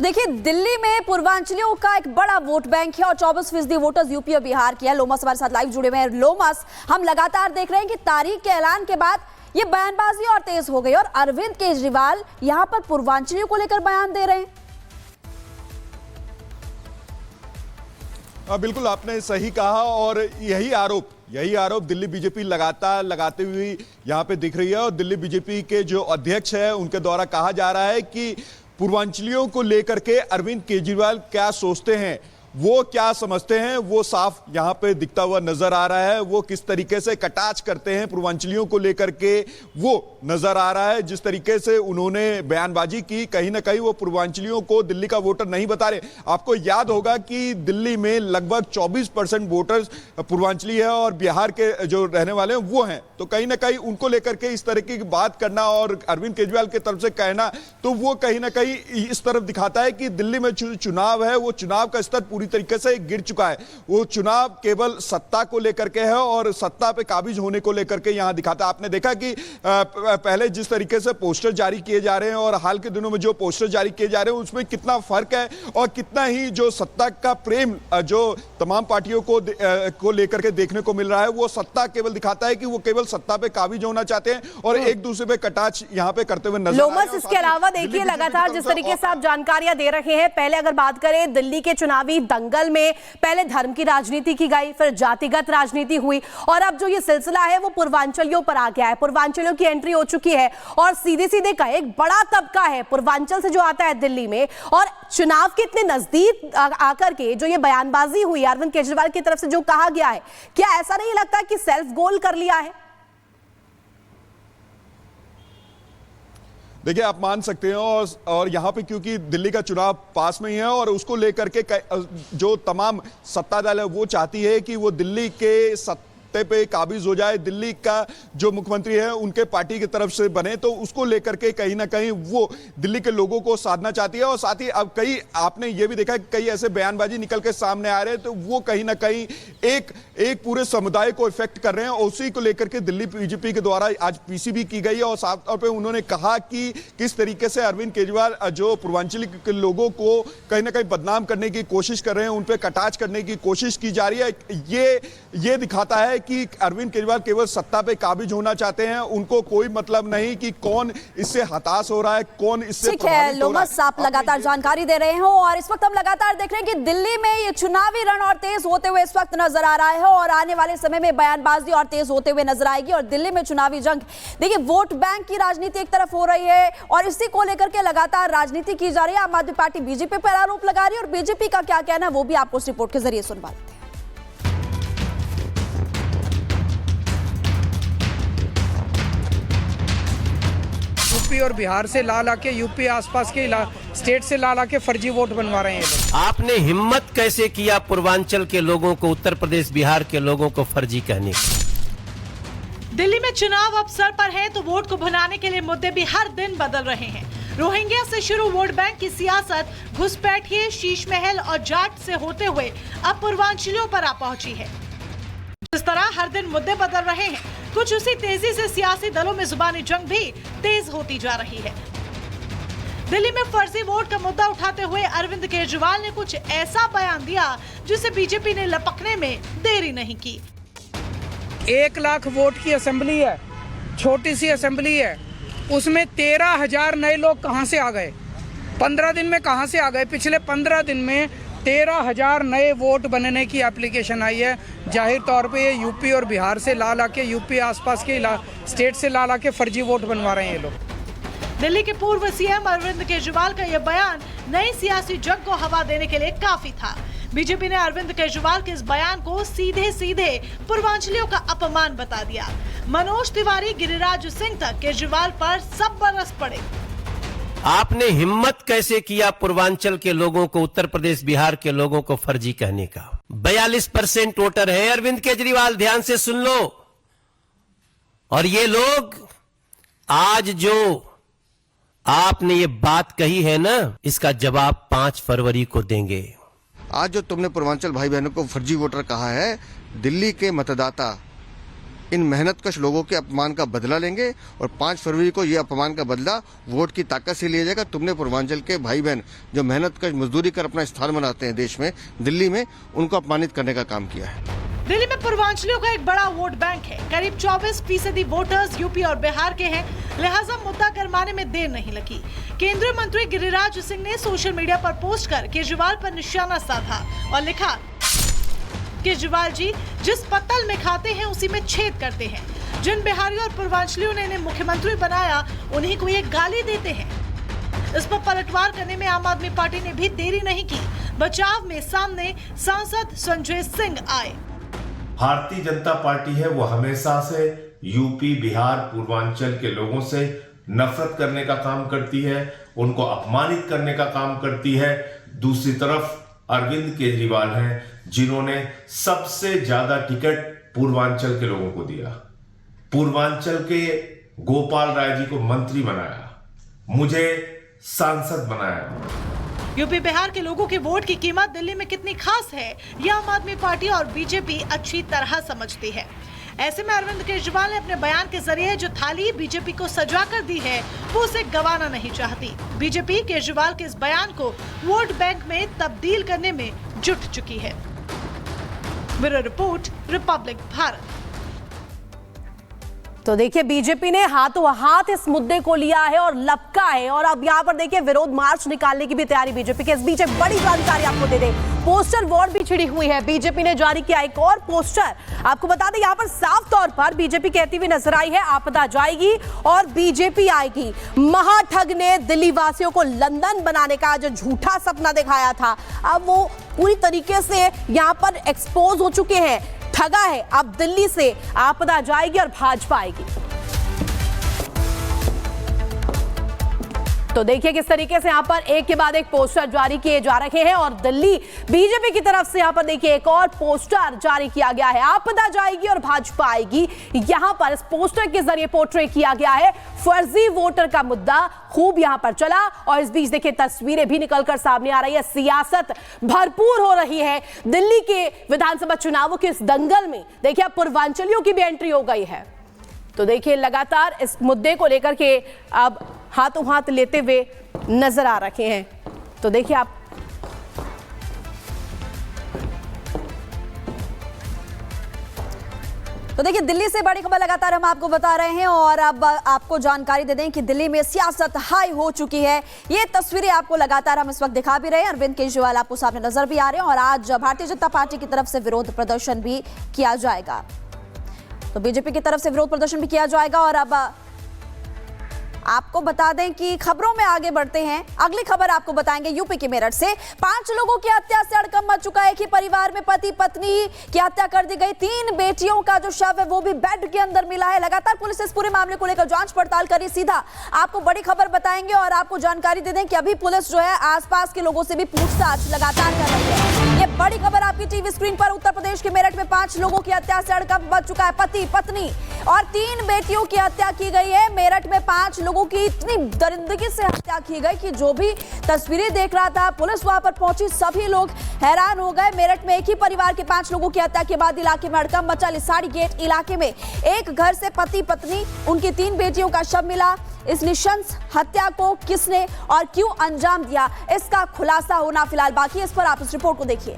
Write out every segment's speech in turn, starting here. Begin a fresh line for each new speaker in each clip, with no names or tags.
देखिए, दिल्ली में पूर्वांचलियों का एक बड़ा वोट बैंक है और 24% वोटर्स यूपी और बिहार के हैं। लोमस हमारे साथ लाइव जुड़े हुए हैं। लोमस, हम लगातार देख रहे हैं कि तारीख के ऐलान के बाद ये बयानबाजी और तेज हो गई और अरविंद केजरीवाल यहां पर पूर्वांचलियों को लेकर बयान दे रहे हैं।
बिल्कुल आपने सही कहा और यही आरोप दिल्ली बीजेपी लगातार लगाते हुए यहाँ पे दिख रही है। और दिल्ली बीजेपी के जो अध्यक्ष है उनके द्वारा कहा जा रहा है कि पूर्वांचलियों को लेकर के अरविंद केजरीवाल क्या सोचते हैं, वो क्या समझते हैं, वो साफ यहाँ पे दिखता हुआ नजर आ रहा है। वो किस तरीके से कटाक्ष करते हैं पूर्वांचलियों को लेकर के वो नजर आ रहा है। जिस तरीके से उन्होंने बयानबाजी की, कहीं ना कहीं वो पूर्वांचलियों को दिल्ली का वोटर नहीं बता रहे। आपको याद होगा कि दिल्ली में लगभग 24% वोटर्स पूर्वांचली है और बिहार के जो रहने वाले हैं वो हैं। तो कहीं ना कहीं उनको लेकर के इस तरह की बात करना और अरविंद केजरीवाल की तरफ से कहना, तो वो कहीं ना कहीं इस तरफ दिखाता है कि दिल्ली में चुनाव है, वो चुनाव का स्तर पूरी तरीके से गिर चुका है। वो चुनाव केवल सत्ता को लेकर के है और सत्ता पे काबिज होने को लेकर के यहां दिखाता है। आपने देखा कि पहले जिस तरीके से पोस्टर जारी किए जा रहे हैं और हाल के दिनों में जो पोस्टर जारी किए जा रहे हैं उसमें कितना फर्क है और कितना ही जो सत्ता का प्रेम जो तमाम पार्टियों को लेकर के देखने को मिल रहा है। वो सत्ता केवल दिखाता है कि वो केवल सत्ता पे काबिज होना चाहते हैं और एक दूसरे पे कटाक्ष यहां पे करते हुए नजर आ रहे हैं।
इसके अलावा देखिए, लगातार जिस तरीके से आप जानकारियां दे रहे हैं, पहले अगर बात करें दिल्ली के चुनावी दंगल में पहले धर्म की राजनीति की गई, फिर जातिगत राजनीति हुई और अब जो ये सिलसिला है वो पूर्वांचलियों पर आ गया है। पूर्वांचलियों की एंट्री हो चुकी है और सीधे सीधे का एक बड़ा तबका है पूर्वांचल से जो आता है दिल्ली में। और चुनाव के इतने नजदीक आकर के जो ये बयानबाजी हुई अरविंद केजरीवाल की तरफ से जो कहा गया है, क्या ऐसा नहीं लगता कि सेल्फ गोल कर लिया है?
देखिए, आप मान सकते हैं और यहाँ पे क्योंकि दिल्ली का चुनाव पास में ही है और उसको लेकर के जो तमाम सत्ता दल है वो चाहती है कि वो दिल्ली के सत्ते पे काबिज हो जाए, दिल्ली का जो मुख्यमंत्री है उनके पार्टी की तरफ से बने। तो उसको लेकर के कहीं ना कहीं वो दिल्ली के लोगों को साधना चाहती है। और साथ ही अब कई आपने ये भी देखा कई ऐसे बयानबाजी निकल के सामने आ रहे हैं तो वो कहीं ना कहीं एक पूरे समुदाय को इफेक्ट कर रहे हैं। और उसी को लेकर के दिल्ली बीजेपी के द्वारा आज पीसीबी की गई है और साफ तौर पर उन्होंने कहा कि किस तरीके से अरविंद केजरीवाल जो पूर्वांचल के लोगों को कहीं ना कहीं बदनाम करने की कोशिश कर रहे हैं, उन पर कटाक्ष करने की कोशिश की जा रही है। ये दिखाता है कि अरविंद केजरीवाल केवल सत्ता पे काबिज होना चाहते हैं। उनको कोई मतलब नहीं कि कौन इससे हताश हो रहा है, कौन इससे
प्रभावित हो रहा है। लोमस, आप लगातार जानकारी दे रहे हो और इस वक्त हम लगातार देख रहे हैं कि दिल्ली में ये चुनावी रण और तेज होते हुए इस वक्त नजर आ रहा है और आने वाले समय में बयानबाजी और तेज होते हुए नजर आएगी। और दिल्ली में चुनावी जंग, देखिए, वोट बैंक की राजनीति एक तरफ हो रही है और इसी को लेकर के लगातार राजनीति की जा रही है। आम आदमी पार्टी बीजेपी पर आरोप लगा रही है और बीजेपी का क्या कहना है वो भी आपको इस रिपोर्ट के जरिए सुनवा देते हैं।
यूपी और बिहार से ला के यूपी आसपास के स्टेट से ला के फर्जी वोट बनवा रहे हैं।
आपने हिम्मत कैसे किया पूर्वांचल के लोगों को, उत्तर प्रदेश बिहार के लोगों को फर्जी कहने की?
दिल्ली में चुनाव अवसर पर है तो वोट को भुनाने के लिए मुद्दे भी हर दिन बदल रहे हैं। रोहिंग्या से शुरू वोट बैंक की सियासत घुसपैठिए, शीश महल और जाट से होते हुए अब पूर्वांचलियों पर आ पहुंची है। जिस तरह हर दिन मुद्दे बदल रहे हैं, कुछ उसी तेजी से सियासी दलों में जुबानी जंग भी तेज होती जा रही है। दिल्ली में फर्जी वोट का मुद्दा उठाते हुए अरविंद केजरीवाल ने कुछ ऐसा बयान दिया जिसे बीजेपी ने लपकने में देरी नहीं की।
1 लाख वोट की असेंबली है, छोटी सी असेंबली है, उसमें 13,000 नए लोग कहां से आ गए? 15 दिन में कहां से आ गए? पिछले 15 दिन में 13,000 नए वोट बनने की एप्लीकेशन आई है। जाहिर तौर पे ये यूपी और बिहार से ला के यूपी आसपास के स्टेट से ला के फर्जी वोट बनवा रहे हैं ये लोग।
दिल्ली के पूर्व सीएम अरविंद केजरीवाल का यह बयान नई सियासी जंग को हवा देने के लिए काफी था। बीजेपी ने अरविंद केजरीवाल के इस बयान को सीधे सीधे पूर्वांचलियों का अपमान बता दिया। मनोज तिवारी, गिरिराज सिंह तक केजरीवाल पर सब बरस पड़े।
आपने हिम्मत कैसे किया पूर्वांचल के लोगों को, उत्तर प्रदेश बिहार के लोगों को फर्जी कहने का? 42% वोटर है अरविंद केजरीवाल, ध्यान से सुन लो। और ये लोग आज जो आपने ये बात कही है ना, इसका जवाब 5 फरवरी को देंगे।
आज जो तुमने पूर्वांचल भाई बहनों को फर्जी वोटर कहा है, दिल्ली के मतदाता इन मेहनतकश लोगों के अपमान का बदला लेंगे और 5 फरवरी को ये अपमान का बदला वोट की ताकत से लिया जाएगा। तुमने पूर्वांचल के भाई बहन जो मेहनतकश मजदूरी कर अपना स्थान बनाते हैं देश में, दिल्ली में, उनको अपमानित करने का काम किया है।
दिल्ली में पूर्वांचलियों का एक बड़ा वोट बैंक है। करीब 24% वोटर्स यूपी और बिहार के हैं, लिहाजा मुद्दा गरमाने में देर नहीं लगी। केंद्रीय मंत्री गिरिराज सिंह ने सोशल मीडिया पर पोस्ट कर केजरीवाल पर निशाना साधा और लिखा, केजरीवाल जी जिस पत्तल में खाते हैं उसी में छेद करते हैं। जिन बिहारियों और पूर्वांचलियों ने इन्हें मुख्यमंत्री बनाया उन्हीं को ये गाली देते हैं। इस पर पलटवार करने में आम आदमी पार्टी ने भी देरी नहीं की। बचाव में सामने सांसद संजय सिंह आए।
भारतीय जनता पार्टी है वो हमेशा से यूपी, बिहार, पूर्वांचल के लोगों से नफरत करने का काम करती है, उनको अपमानित करने का काम करती है। दूसरी तरफ अरविंद केजरीवाल हैं जिन्होंने सबसे ज्यादा टिकट पूर्वांचल के लोगों को दिया। पूर्वांचल के गोपाल राय जी को मंत्री बनाया, मुझे सांसद बनाया।
यूपी बिहार के लोगों के वोट की कीमत दिल्ली में कितनी खास है, यह आम आदमी पार्टी और बीजेपी अच्छी तरह समझती है। ऐसे में अरविंद केजरीवाल ने अपने बयान के जरिए जो थाली बीजेपी को सजा कर दी है वो उसे गंवाना नहीं चाहती। बीजेपी केजरीवाल के इस बयान को वोट बैंक में तब्दील करने में जुट चुकी है। Bureau report, Republic Bharat.
तो देखिए बीजेपी ने हाथों हाथ इस मुद्दे को लिया है और लपका है और अब यहां पर देखिए विरोध मार्च निकालने की भी तैयारी बीजेपी के। इस बीच एक बड़ी जानकारी आपको दे दें, पोस्टर वॉर भी छिड़ी हुई है। बीजेपी ने जारी किया एक और पोस्टर। आपको बता दें यहां पर साफ तौर पर बीजेपी कहती हुई नजर आई है, आपदा जाएगी और बीजेपी आएगी। महाठग ने दिल्ली वासियों को लंदन बनाने का जो झूठा सपना दिखाया था, अब वो पूरी तरीके से यहां पर एक्सपोज हो चुके हैं। ठगा है, अब दिल्ली से आपदा जाएगी और भाजपा आएगी। तो देखिए किस तरीके से यहां पर एक के बाद एक पोस्टर जारी किए जा रहे हैं और दिल्ली बीजेपी की तरफ से यहां पर देखिए एक और पोस्टर जारी किया गया है, आपदा जाएगी और भाजपा आएगी। यहां पर इस पोस्टर के जरिए पोर्ट्रे किया गया है फर्जी वोटर का मुद्दा खूब यहां पर चला और इस बीच देखिए तस्वीरें भी निकलकर सामने आ रही है। सियासत भरपूर हो रही है दिल्ली के विधानसभा चुनावों के इस दंगल में। देखिए अब पूर्वांचलियों की भी एंट्री हो गई है। तो देखिए लगातार इस मुद्दे को लेकर के अब हाथों हाथ लेते हुए नजर आ रहे हैं। तो देखिए आप
तो देखिए दिल्ली से बड़ी खबर लगातार हम आपको बता रहे हैं और अब आपको जानकारी दे दें कि दिल्ली में सियासत हाई हो चुकी है। ये तस्वीरें आपको लगातार हम इस वक्त दिखा भी रहे हैं। अरविंद केजरीवाल आपको सामने नजर भी आ रहे हैं और आज भारतीय जनता पार्टी की तरफ से विरोध प्रदर्शन भी किया जाएगा। तो बीजेपी की तरफ से विरोध प्रदर्शन भी किया जाएगा और अब आपको बता दें कि खबरों में आगे बढ़ते हैं। अगली खबर आपको बताएंगे यूपी के मेरठ से। 5 लोगों की हत्या से हड़कंप मच चुका है। एक ही परिवार में पति पत्नी की हत्या कर दी गई। 3 बेटियों का जो शव है वो भी बेड के अंदर मिला है। लगातार पुलिस इस पूरे मामले को लेकर जांच पड़ताल करी। सीधा आपको बड़ी खबर बताएंगे और आपको जानकारी दे दें कि अभी पुलिस जो है आसपास के लोगों से भी पूछताछ लगातार कर रही है। ये बड़ी खबर आपकी टीवी स्क्रीन पर। उत्तर प्रदेश के मेरठ में 5 लोगों की हत्या से हड़कंप मच चुका है। पति पत्नी और 3 बेटियों की हत्या की गई है। मेरठ में 5 लोगों की इतनी दरिंदगी से हत्या की गई कि जो भी तस्वीरें देख रहा था, पुलिस वहां पर पहुंची, सभी लोग हैरान हो गए। मेरठ में एक ही परिवार के 5 लोगों की हत्या के बाद इलाके में हड़कंप मचा। लिसाड़ी गेट इलाके में एक घर से पति पत्नी उनकी 3 बेटियों का शव मिला। इस नृशंस हत्या को किसने और क्यों अंजाम दिया, इसका खुलासा होना फिलहाल बाकी है। इस पर आप इस रिपोर्ट को देखिए।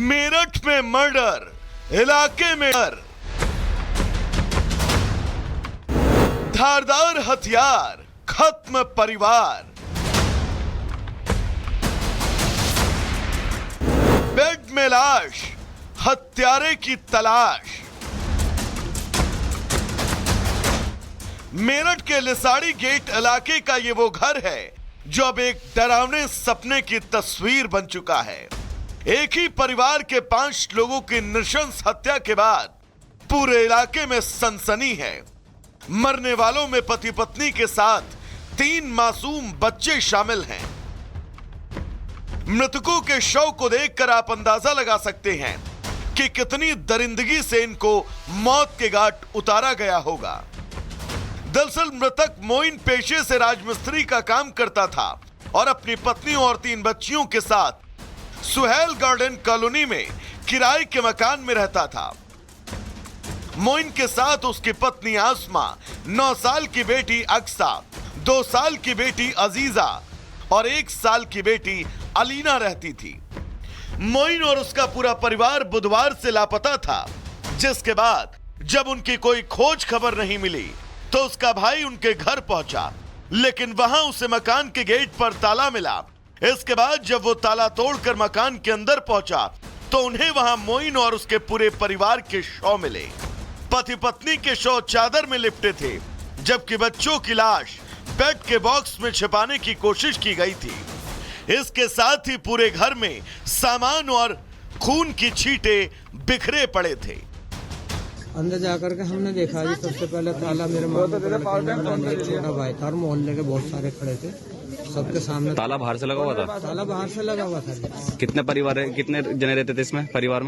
मेरठ में मर्डर, इलाके में धारदार हथियार, खत्म परिवार। बेड में लाश, हत्यारे की तलाश। मेरठ के लिसाड़ी गेट इलाके का ये वो घर है जो अब एक डरावने सपने की तस्वीर बन चुका है। एक ही परिवार के 5 लोगों की नृशंस हत्या के बाद पूरे इलाके में सनसनी है। मरने वालों में पति पत्नी के साथ 3 मासूम बच्चे शामिल हैं। मृतकों के शव को देखकर आप अंदाजा लगा सकते हैं कि कितनी दरिंदगी से इनको मौत के घाट उतारा गया होगा। दरअसल मृतक मोइन पेशे से राजमिस्त्री का काम करता था और अपनी पत्नी और 3 बच्चियों के साथ सुहेल गार्डन कॉलोनी में किराए के मकान में रहता था। मोइन के साथ उसकी पत्नी आसमा, 9 साल की बेटी अक्सा, 2 साल की बेटी अजीजा और 1 साल की बेटी अलीना रहती थी। मोइन और उसका पूरा परिवार बुधवार से लापता था, जिसके बाद जब उनकी कोई खोज खबर नहीं मिली तो उसका भाई उनके घर पहुंचा, लेकिन वहां उसे मकान के गेट पर ताला मिला। इसके बाद जब वो ताला तोड़कर मकान के अंदर पहुंचा तो उन्हें वहां मोइन और उसके पूरे परिवार के शव मिले। पति पत्नी के शव चादर में लिपटे थे, जबकि बच्चों की लाश बेड के बॉक्स में छिपाने की कोशिश की गई थी। इसके साथ ही पूरे घर में सामान और खून की छींटे बिखरे पड़े थे।
अंदर जाकर के हमने देखा जी, सबसे पहले ताला मेरे छोटा भाई था और मोहल्ले के बहुत सारे खड़े थे, सबके सामने
ताला बाहर से लगा हुआ था।
ताला बाहर से लगा हुआ था।
कितने जने रहते थे इसमें परिवार में?